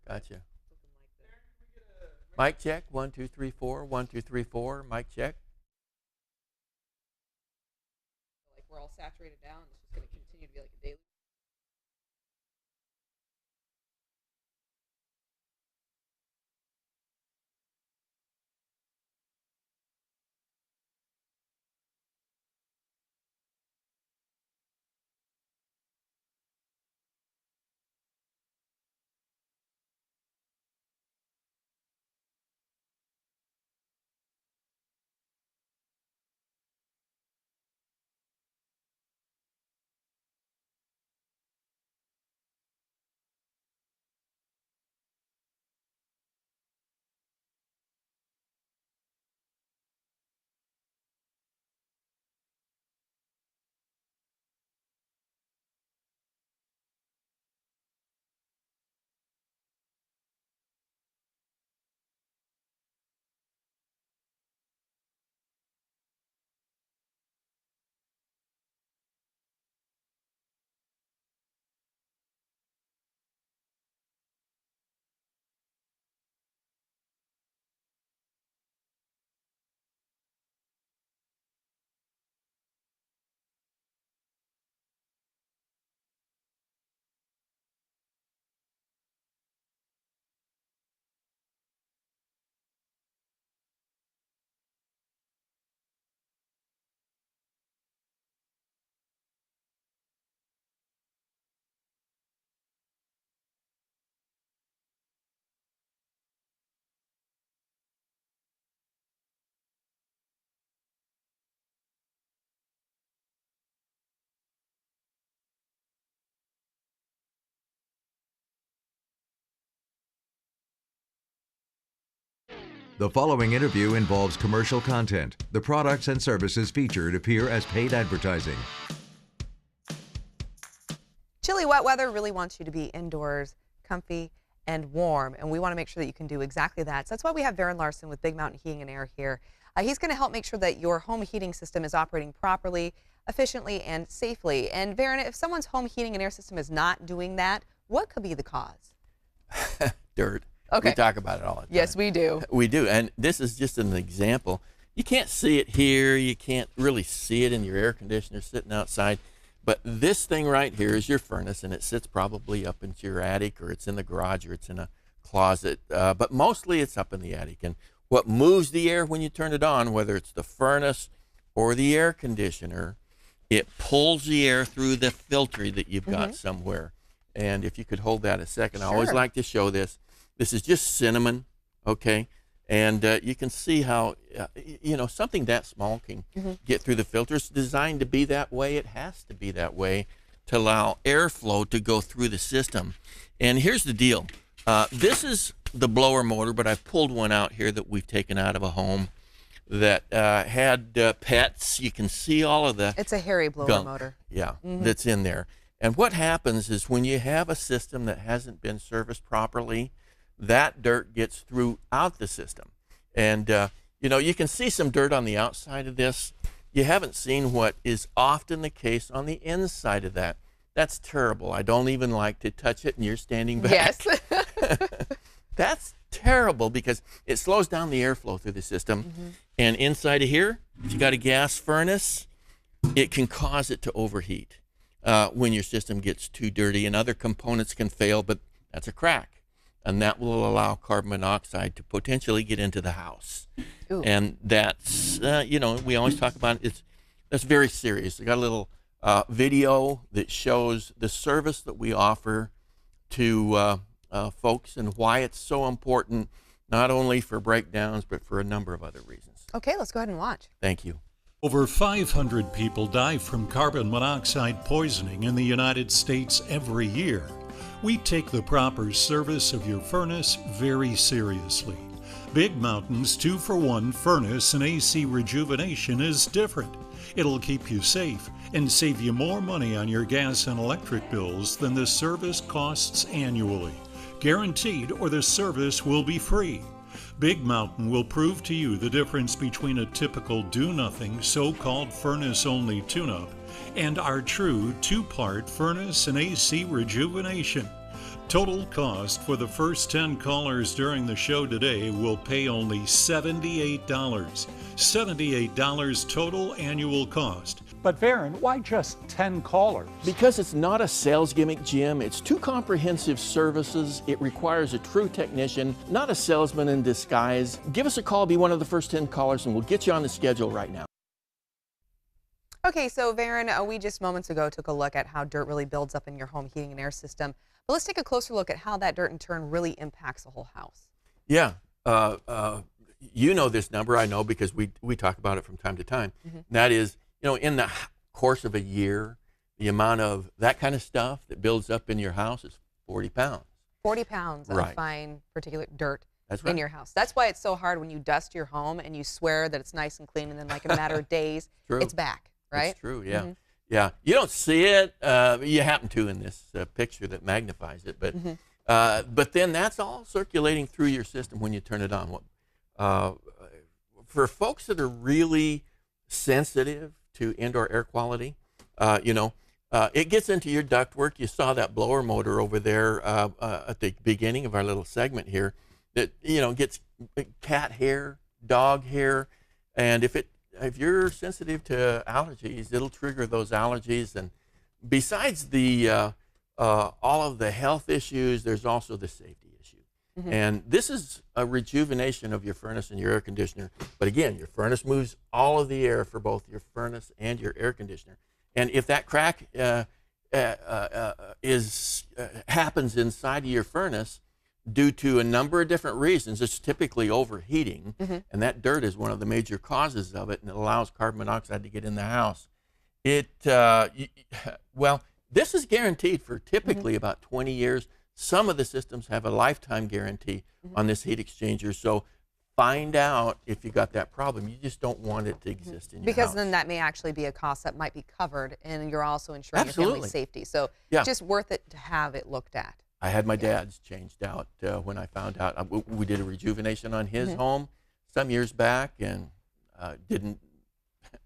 Gotcha. Mic check. 1, 2, 3, 4. 1, 2, 3, 4. Mic check. Like we're all saturated down. It's just going to continue to be like a daily. The following interview involves commercial content. The products and services featured appear as paid advertising. Chilly, wet weather really wants you to be indoors, comfy, and warm, and we want to make sure that you can do exactly that. So that's why we have Varen Larson with Big Mountain Heating and Air here. He's going to help make sure that your home heating system is operating properly, efficiently, and safely. And Varen, if someone's home heating and air system is not doing that, what could be the cause? Dirt. Okay. We talk about it all the time. Yes, we do. We do. And this is just an example. You can't see it here. You can't really see it in your air conditioner sitting outside. But this thing right here is your furnace, and it sits probably up into your attic, or it's in the garage, or it's in a closet. But mostly it's up in the attic. And what moves the air when you turn it on, whether it's the furnace or the air conditioner, it pulls the air through the filter that you've got somewhere. And if you could hold that a second, I always like to show this. This is just cinnamon, okay? And you can see how, you know, something that small can get through the filter. It's designed to be that way. It has to be that way to allow airflow to go through the system. And here's the deal. This is the blower motor, but I've pulled one out here that we've taken out of a home that had pets. You can see all of the It's a hairy blower motor. Yeah, that's in there. And what happens is when you have a system that hasn't been serviced properly, that dirt gets throughout the system. And, you know, you can see some dirt on the outside of this. You haven't seen what is often the case on the inside of that. That's terrible. I don't even like to touch it, and you're standing back. Yes. That's terrible because it slows down the airflow through the system. And inside of here, if you got a gas furnace, it can cause it to overheat when your system gets too dirty, and other components can fail, but that's a crack. And that will allow carbon monoxide to potentially get into the house. Ooh. And that's, you know, we always talk about it. That's very serious. I got a little video that shows the service that we offer to folks and why it's so important, not only for breakdowns, but for a number of other reasons. Okay, let's go ahead and watch. Thank you. Over 500 people die from carbon monoxide poisoning in the United States every year. We take the proper service of your furnace very seriously. Big Mountain's 2-for-1 furnace and AC rejuvenation is different. It'll keep you safe and save you more money on your gas and electric bills than the service costs annually. Guaranteed, or the service will be free. Big Mountain will prove to you the difference between a typical do-nothing so-called furnace-only tune-up and our true 2-part furnace and AC rejuvenation. Total cost for the first 10 callers during the show today will pay only $78. $78 total annual cost. But Varen, why just 10 callers? Because it's not a sales gimmick, Jim. It's two comprehensive services. It requires a true technician, not a salesman in disguise. Give us a call, be one of the first 10 callers, and we'll get you on the schedule right now. Okay, so Varen, we just moments ago took a look at how dirt really builds up in your home heating and air system. But let's take a closer look at how that dirt in turn really impacts the whole house. Yeah, you know this number, I know, because we talk about it from time to time. That is, you know, in the course of a year, the amount of that kind of stuff that builds up in your house is 40 pounds. 40 pounds of fine particulate dirt That's right. in your house. That's why it's so hard when you dust your home and you swear that it's nice and clean, and then like a matter of days, it's back, right? It's true, yeah. Yeah, you don't see it. You happen to in this picture that magnifies it, but then that's all circulating through your system when you turn it on. For folks that are really sensitive to indoor air quality, you know, it gets into your ductwork. You saw that blower motor over there at the beginning of our little segment here that, you know, gets cat hair, dog hair, and if you're sensitive to allergies, it'll trigger those allergies. And besides the all of the health issues, there's also the safety issue. And this is a rejuvenation of your furnace and your air conditioner. But again, your furnace moves all of the air for both your furnace and your air conditioner. And if that crack happens inside of your furnace due to a number of different reasons, it's typically overheating, and that dirt is one of the major causes of it, and it allows carbon monoxide to get in the house. Well, this is guaranteed for typically about 20 years. Some of the systems have a lifetime guarantee on this heat exchanger, so find out if you got that problem. You just don't want it to exist in your house. Because then that may actually be a cost that might be covered, and you're also ensuring your family's safety. So it's just worth it to have it looked at. I had my dad's changed out when I found out. We did a rejuvenation on his home some years back, and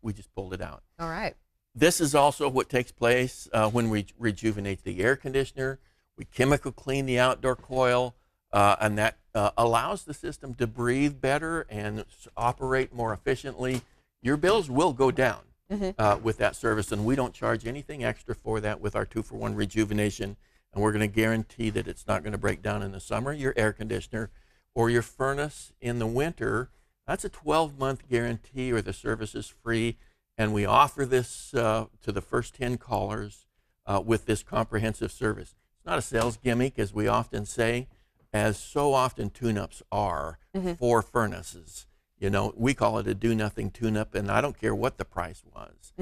we just pulled it out. All right. This is also what takes place when we rejuvenate the air conditioner. We chemical clean the outdoor coil. and that allows the system to breathe better and operate more efficiently. Your bills will go down with that service, and we don't charge anything extra for that with our 2-for-1 rejuvenation, and we're going to guarantee that it's not going to break down in the summer. Your air conditioner or your furnace in the winter, that's a 12-month guarantee, or the service is free, and we offer this to the first 10 callers with this comprehensive service. It's not a sales gimmick, as we often say, as so often tune-ups are for furnaces. You know, we call it a do-nothing tune-up, and I don't care what the price was.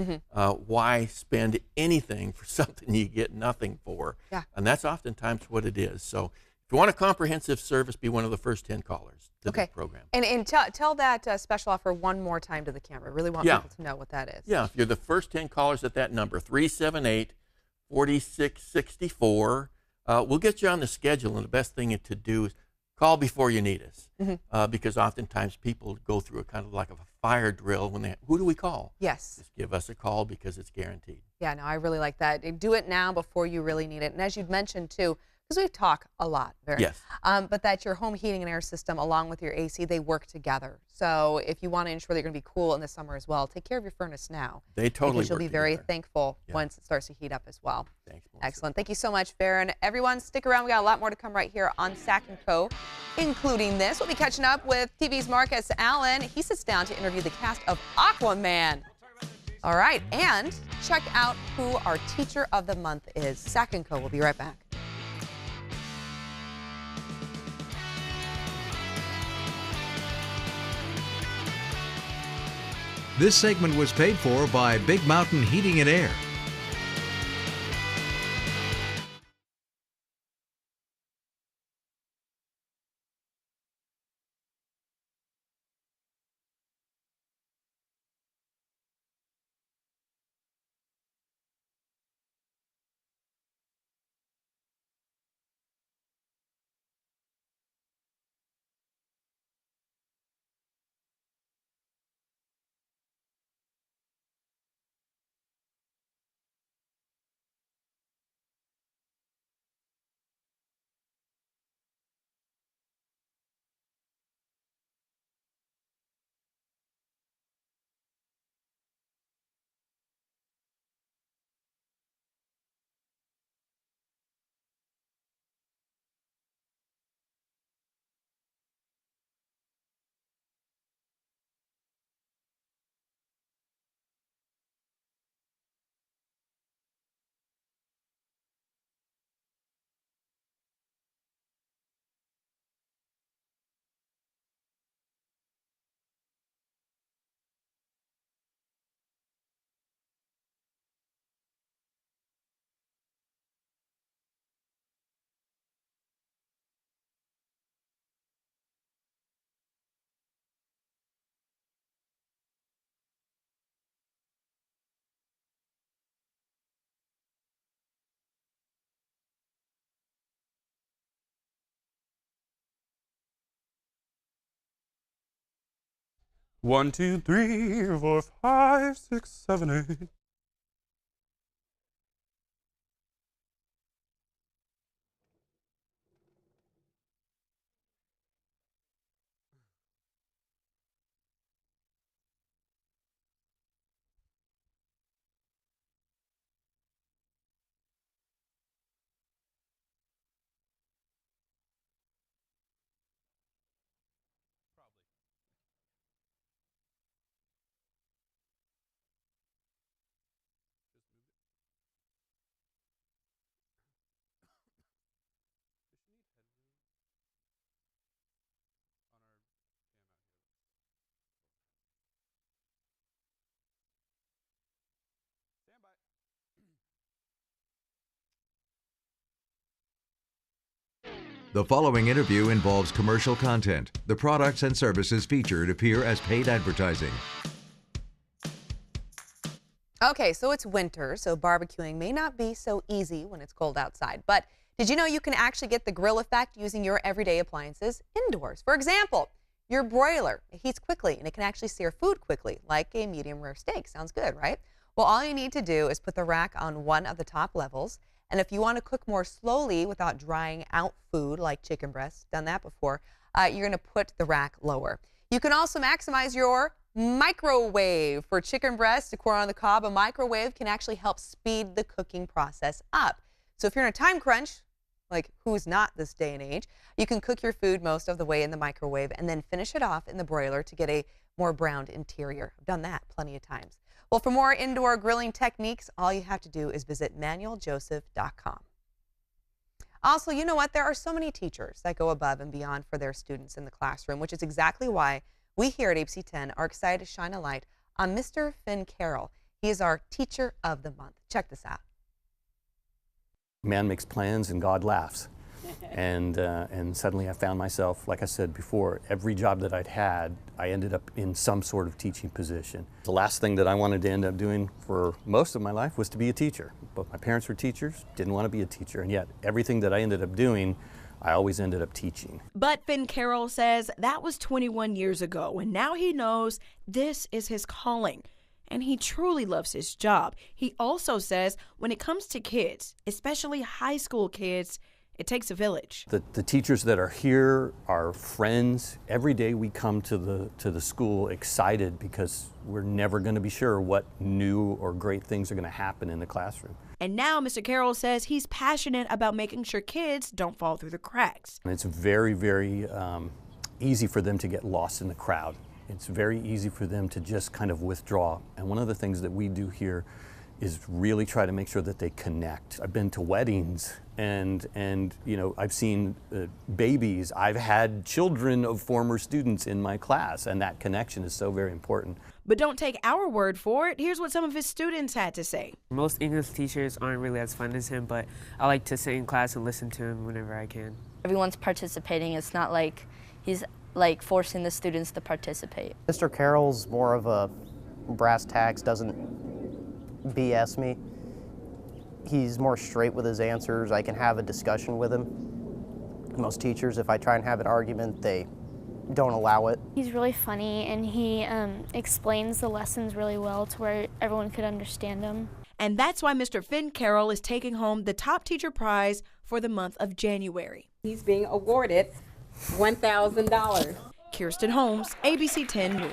Why spend anything for something you get nothing for? Yeah. And that's oftentimes what it is. So if you want a comprehensive service, be one of the first 10 callers to the program. And tell that special offer one more time to the camera. Really want people to know what that is. Yeah, if you're the first 10 callers at that number, 378-4664, we'll get you on the schedule, and the best thing to do is call before you need us, because oftentimes people go through a kind of like a fire drill when they, who do we call? Yes. Just give us a call because it's guaranteed. Yeah, no, I really like that. Do it now before you really need it. And as you'd mentioned too, because we talk a lot, yes, but that your home heating and air system along with your AC, they work together. So if you want to ensure that you're going to be cool in the summer as well, take care of your furnace now. They totally because you'll be very together. thankful once it starts to heat up as well. Thanks, excellent. Thank you so much, Farron. Everyone, stick around. We got a lot more to come right here on Sac Co, including this. We'll be catching up with TV's Marcus Allen. He sits down to interview the cast of Aquaman. All right, and check out who our Teacher of the Month is. Sac Co. We'll be right back. This segment was paid for by Big Mountain Heating and Air. One, two, three, 4, 5, 6, 7, 8. The following interview involves commercial content. The products and services featured appear as paid advertising. Okay, so it's winter, so barbecuing may not be so easy when it's cold outside. But did you know you can actually get the grill effect using your everyday appliances indoors? For example, your broiler, it heats quickly and it can actually sear food quickly, like a medium rare steak. Sounds good, right? Well, all you need to do is put the rack on one of the top levels And if you want to cook more slowly without drying out food like chicken breasts, done that before, you're going to put the rack lower. You can also maximize your microwave. For chicken breasts to corn on the cob, a microwave can actually help speed the cooking process up. So if you're in a time crunch, like who's not this day and age, you can cook your food most of the way in the microwave and then finish it off in the broiler to get a more browned interior. I've done that plenty of times. Well, for more indoor grilling techniques, all you have to do is visit manueljoseph.com. Also, you know what? There are so many teachers that go above and beyond for their students in the classroom, which is exactly why we here at ABC 10 are excited to shine a light on Mr. Finn Carroll. He is our Teacher of the Month. Check this out. Man makes plans and God laughs. And suddenly I found myself, like I said before, every job that I'd had, I ended up in some sort of teaching position. The last thing that I wanted to end up doing for most of my life was to be a teacher. Both my parents were teachers, didn't want to be a teacher, and yet everything that I ended up doing, I always ended up teaching. But Finn Carroll says that was 21 years ago, and now he knows this is his calling. And he truly loves his job. He also says when it comes to kids, especially high school kids, it takes a village. The teachers that are here are friends. Every day we come to the school excited because we're never going to be sure what new or great things are going to happen in the classroom. And now Mr. Carroll says he's passionate about making sure kids don't fall through the cracks. And it's very, very easy for them to get lost in the crowd. It's very easy for them to just kind of withdraw. And one of the things that we do here is really try to make sure that they connect. I've been to weddings and you know, I've seen babies. I've had children of former students in my class, and that connection is so very important. But don't take our word for it. Here's what some of his students had to say. Most English teachers aren't really as fun as him, but I like to sit in class and listen to him whenever I can. Everyone's participating. It's not like he's like forcing the students to participate. Mr. Carroll's more of a brass tacks, doesn't BS me. He's more straight with his answers. I can have a discussion with him. Most teachers, if I try and have an argument, they don't allow it. He's really funny, and he explains the lessons really well to where everyone could understand them. And that's why Mr. Finn Carroll is taking home the Top Teacher Prize for the month of January. He's being awarded $1,000. Kirsten Holmes, ABC 10 News.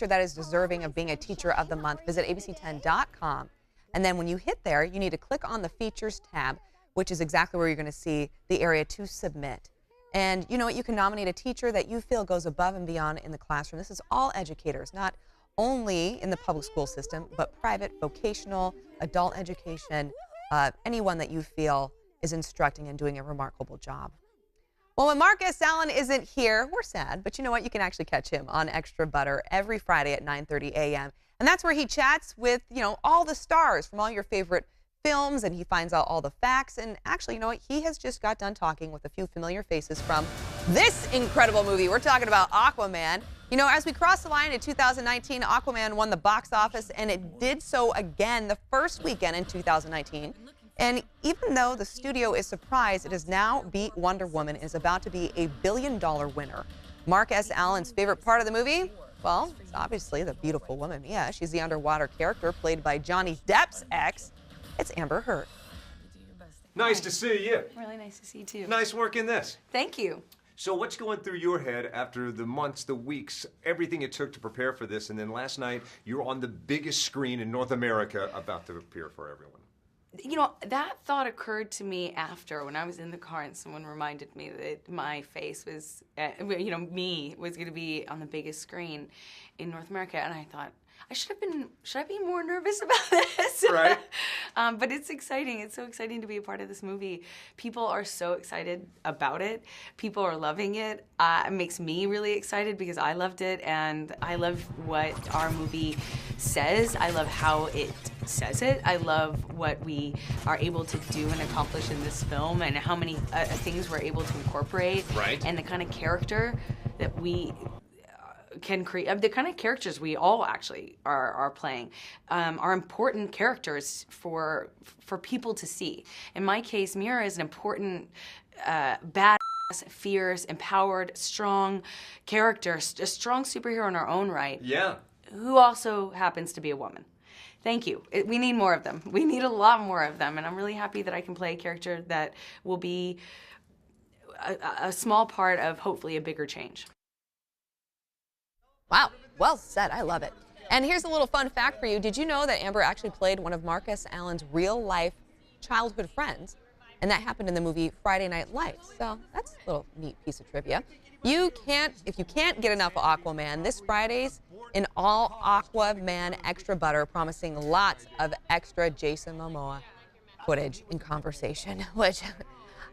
That is deserving of being a Teacher of the Month. Visit abc10.com. And then when you hit there, you need to click on the Features tab, which is exactly where you're going to see the area to submit. And you know what? You can nominate a teacher that you feel goes above and beyond in the classroom. This is all educators, not only in the public school system, but private, vocational, adult education, anyone that you feel is instructing and doing a remarkable job. Well, when Marcus Allen isn't here, we're sad, but you know what? You can actually catch him on Extra Butter every Friday at 9:30 a.m. And that's where he chats with, you know, all the stars from all your favorite films, and he finds out all the facts. And actually, you know what? He has just got done talking with a few familiar faces from this incredible movie. We're talking about Aquaman. You know, as we crossed the line in 2019, Aquaman won the box office, and it did so again the first weekend in 2019. And even though the studio is surprised, it has now beat Wonder Woman and is about to be a $1 billion winner. Mark S. Allen's favorite part of the movie? Well, it's obviously the beautiful woman. Yeah, she's the underwater character played by Johnny Depp's ex. It's Amber Heard. Nice to see you. Really nice to see you too. Nice work in this. Thank you. So what's going through your head after the months, the weeks, everything it took to prepare for this, and then last night you're on the biggest screen in North America about to appear for everyone? You know, that thought occurred to me after, when I was in the car and someone reminded me that my face was, me was going to be on the biggest screen in North America, and I thought, should I be more nervous about this? Right. But it's exciting. It's so exciting to be a part of this movie. People are so excited about it. People are loving it. It makes me really excited because I loved it, and I love what our movie says. I love how it says it. I love what we are able to do and accomplish in this film, and how many things we're able to incorporate. Right. And the kind of character that we can create, the kind of characters we all actually are playing, are important characters for people to see. In my case, Mira is an important, badass, fierce, empowered, strong character, a strong superhero in our own right. Yeah. Who also happens to be a woman. Thank you. We need more of them. We need a lot more of them, and I'm really happy that I can play a character that will be a small part of hopefully a bigger change. Wow, well said. I love it. And here's a little fun fact for you. Did you know that Amber actually played one of Marcus Allen's real-life childhood friends? And that happened in the movie Friday Night Lights. So that's a little neat piece of trivia. If you can't get enough of Aquaman, this Friday's an all Aquaman extra butter, promising lots of extra Jason Momoa footage and conversation, which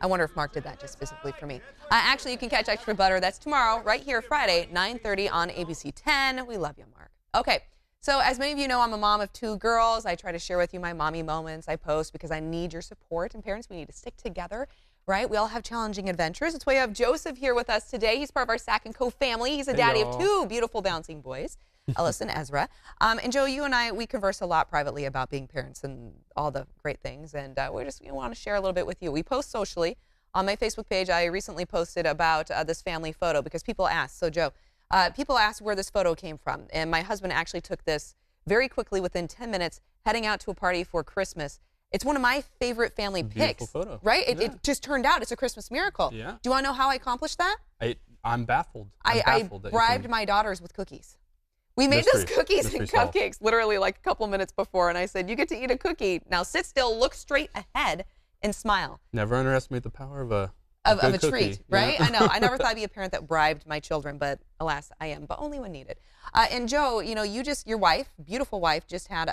I wonder if Mark did that just specifically for me. Actually, you can catch Extra Butter. That's tomorrow, right here, Friday, 9:30 on ABC 10. We love you, Mark. Okay, so as many of you know, I'm a mom of 2 girls. I try to share with you my mommy moments I post because I need your support. And parents, we need to stick together, right? We all have challenging adventures. That's why we have Joseph here with us today. He's part of our Sac Co family. He's a daddy of 2 beautiful bouncing boys, Ellis and Ezra. And Joe, you and I, we converse a lot privately about being parents and all the great things. And we just want to share a little bit with you. We post socially. On my Facebook page, I recently posted about this family photo because people asked. So Joe, people asked where this photo came from. And my husband actually took this very quickly within 10 minutes, heading out to a party for Christmas. It's one of my favorite family pics. Beautiful photo. Right? It just turned out it's a Christmas miracle. Yeah. Do you want to know how I accomplished that? I'm baffled. I bribed my daughters with cookies. We made those cookies and cupcakes literally like a couple minutes before, and I said, you get to eat a cookie. Now sit still, look straight ahead, and smile. Never underestimate the power of a treat, right? I know. I never thought I'd be a parent that bribed my children, but alas, I am, but only when needed. And Joe, you know, your wife, beautiful wife, just had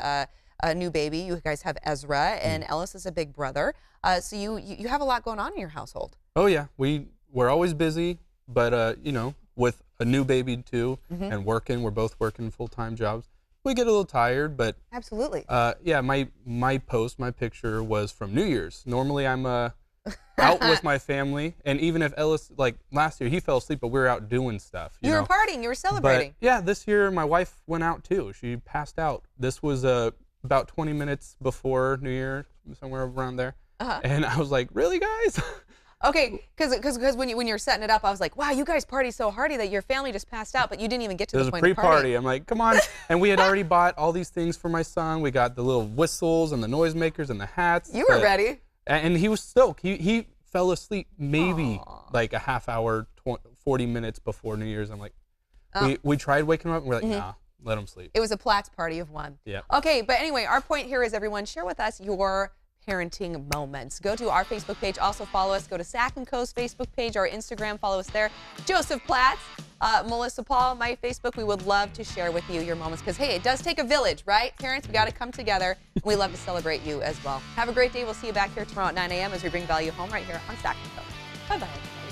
a new baby. You guys have Ezra, and Ellis is a big brother. So you have a lot going on in your household. Oh yeah, we're always busy, but you know, with a new baby too, and we're both working full-time jobs. We get a little tired, but absolutely. Yeah, my picture was from New Year's. Normally I'm out with my family, and even if Ellis, like last year, he fell asleep, but we were out doing stuff. You were partying, you were celebrating. But yeah, this year my wife went out too. She passed out. This was about 20 minutes before New Year, somewhere around there. And I was like, really, guys? Okay, because when you're setting it up, I was like, wow, you guys party so hardy that your family just passed out, but you didn't even get to the point of party. It was a pre-party. I'm like, come on. And we had already bought all these things for my son. We got the little whistles and the noisemakers and the hats. You were ready. And he was stoked. He fell asleep maybe like a half hour, 40 minutes before New Year's. I'm like, we tried waking him up, and we're like, nah, let him sleep. It was a Platts party of one. Yeah. Okay, but anyway, our point here is, everyone, share with us your parenting moments. Go to our Facebook page. Also follow us. Go to Sac & Co.'s Facebook page or Instagram. Follow us there. Joseph Platts, Melissa Paul, my Facebook. We would love to share with you your moments because, hey, it does take a village, right? Parents, we got to come together. We love to celebrate you as well. Have a great day. We'll see you back here tomorrow at 9 a.m. as we bring value home right here on Sac & Co. Bye-bye.